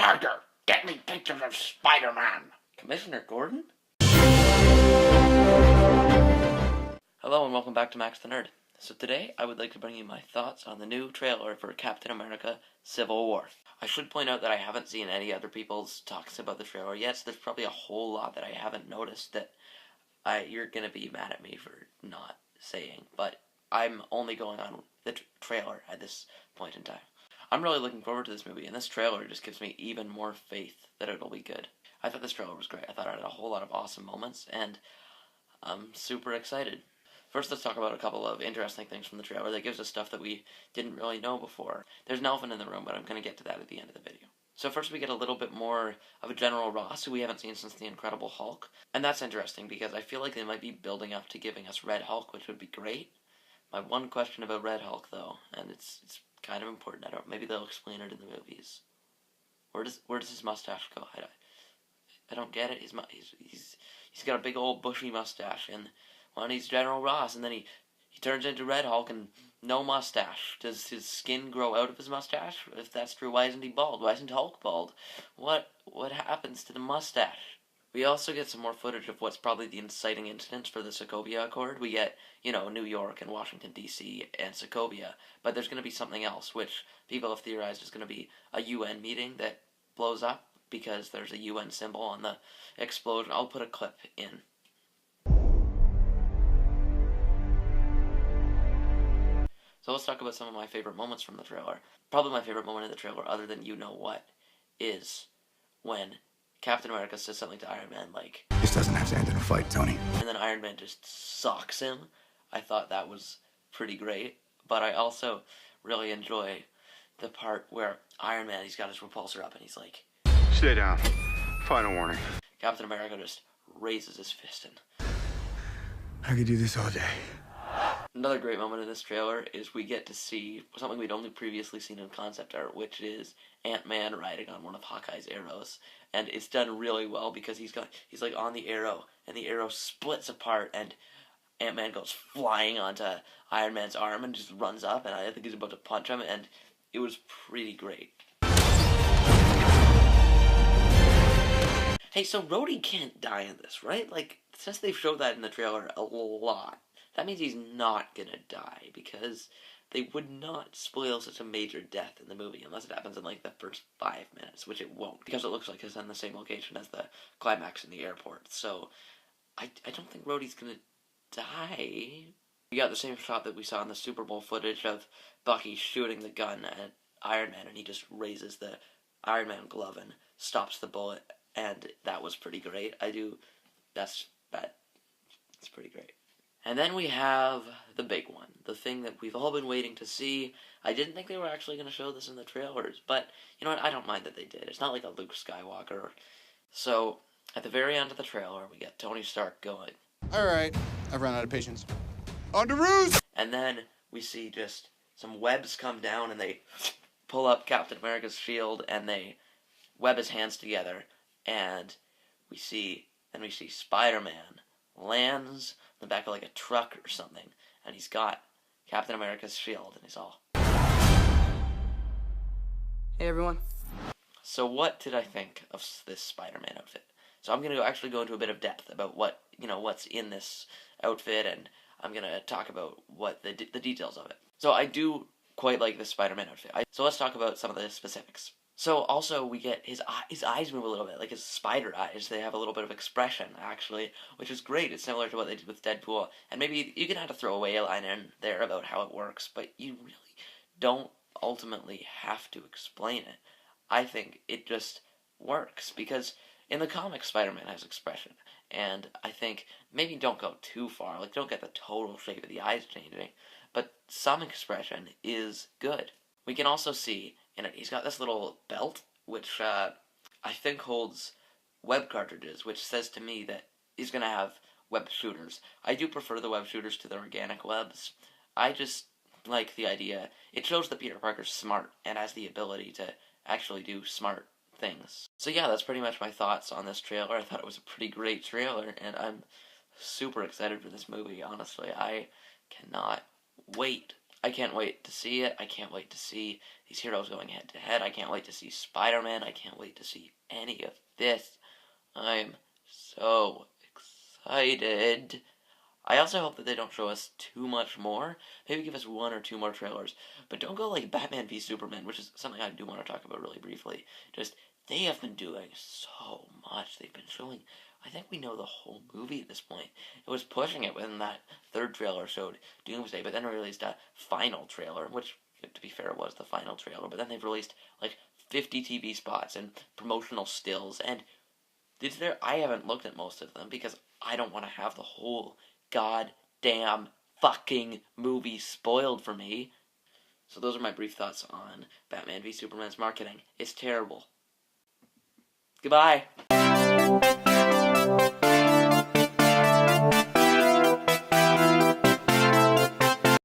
Spider, get me pictures of SpiderMan. Commissioner Gordon? Hello and welcome back to Max the Nerd. So today I would like to bring you my thoughts on the new trailer for Captain America Civil War. I should point out that I haven't seen any other people's talks about the trailer yet, so there's probably a whole lot that I haven't noticed that you're going to be mad at me for not saying, but I'm only going on the trailer at this point in time. I'm really looking forward to this movie, and this trailer just gives me even more faith that it'll be good. I thought this trailer was great. I thought it had a whole lot of awesome moments, and I'm super excited. First, let's talk about a couple of interesting things from the trailer that gives us stuff that we didn't really know before. There's an elephant in the room, but I'm going to get to that at the end of the video. So first we get a little bit more of a General Ross, who we haven't seen since the Incredible Hulk. And that's interesting because I feel like they might be building up to giving us Red Hulk, which would be great. My one question about Red Hulk, though, and it's kind of important. Maybe they'll explain it in the movies. Where does his mustache go? I don't get it. He's got a big old bushy mustache, and when he's General Ross, and then he turns into Red Hulk and no mustache. Does his skin grow out of his mustache? If that's true, why isn't he bald? Why isn't Hulk bald? What happens to the mustache? We also get some more footage of what's probably the inciting incidents for the Sokovia Accord. We get, New York and Washington, D.C. and Sokovia, but there's going to be something else, which people have theorized is going to be a UN meeting that blows up because there's a UN symbol on the explosion. I'll put a clip in. So let's talk about some of my favorite moments from the trailer. Probably my favorite moment in the trailer, other than you-know-what, is when Captain America says something to Iron Man like, "This doesn't have to end in a fight, Tony." And then Iron Man just socks him. I thought that was pretty great, but I also really enjoy the part where Iron Man, he's got his repulsor up and he's like, "Stay down. Final warning." Captain America just raises his fist and I could do this all day. Another great moment in this trailer is we get to see something we'd only previously seen in concept art, which is AntMan riding on one of Hawkeye's arrows. And it's done really well because he's like on the arrow, and the arrow splits apart, and AntMan goes flying onto Iron Man's arm and just runs up, and I think he's about to punch him, and it was pretty great. Hey, so Rhodey can't die in this, right? Like, since they've showed that in the trailer a lot, that means he's not gonna die, because they would not spoil such a major death in the movie unless it happens in, like, the first 5 minutes, which it won't, because it looks like it's in the same location as the climax in the airport. So, I don't think Rhodey's gonna die. We got the same shot that we saw in the Super Bowl footage of Bucky shooting the gun at Iron Man, and he just raises the Iron Man glove and stops the bullet, and that was pretty great. It's pretty great. And then we have the big one, the thing that we've all been waiting to see. I didn't think they were actually going to show this in the trailers, but you know what, I don't mind that they did. It's not like a Luke Skywalker. So, at the very end of the trailer, we get Tony Stark going, "Alright, I've run out of patience. On to roost!" And then we see just some webs come down, and they pull up Captain America's shield, and they web his hands together, and we see Spider-Man lands in the back of like a truck or something, and he's got Captain America's shield, and he's all, "Hey everyone." So what did I think of this Spider-Man outfit? So I'm going to actually go into a bit of depth about what's in this outfit, and I'm going to talk about what the details of it. So I do quite like this Spider-Man outfit. So let's talk about some of the specifics. So also we get his eyes move a little bit, like his spider eyes. They have a little bit of expression, actually, which is great. It's similar to what they did with Deadpool. And maybe you can add a throwaway line in there about how it works, but you really don't ultimately have to explain it. I think it just works, because in the comics, Spider-Man has expression. And I think maybe don't go too far. Like, don't get the total shape of the eyes changing. But some expression is good. We can also see in it, he's got this little belt, which I think holds web cartridges, which says to me that he's going to have web shooters. I do prefer the web shooters to the organic webs. I just like the idea. It shows that Peter Parker's smart and has the ability to actually do smart things. So yeah, that's pretty much my thoughts on this trailer. I thought it was a pretty great trailer, and I'm super excited for this movie, honestly. I cannot wait. I can't wait to see it. I can't wait to see these heroes going head to head. I can't wait to see Spider-Man. I can't wait to see any of this. I'm so excited. I also hope that they don't show us too much more. Maybe give us 1 or 2 more trailers. But don't go like Batman v Superman, which is something I do want to talk about really briefly. Just, they have been doing so much. They've been showing, I think we know the whole movie at this point. It was pushing it when that 3rd trailer showed Doomsday, but then released a final trailer, which, to be fair, was the final trailer. But then they've released like 50 TV spots and promotional stills, and I haven't looked at most of them because I don't want to have the whole goddamn fucking movie spoiled for me. So those are my brief thoughts on Batman v Superman's marketing. It's terrible. Goodbye.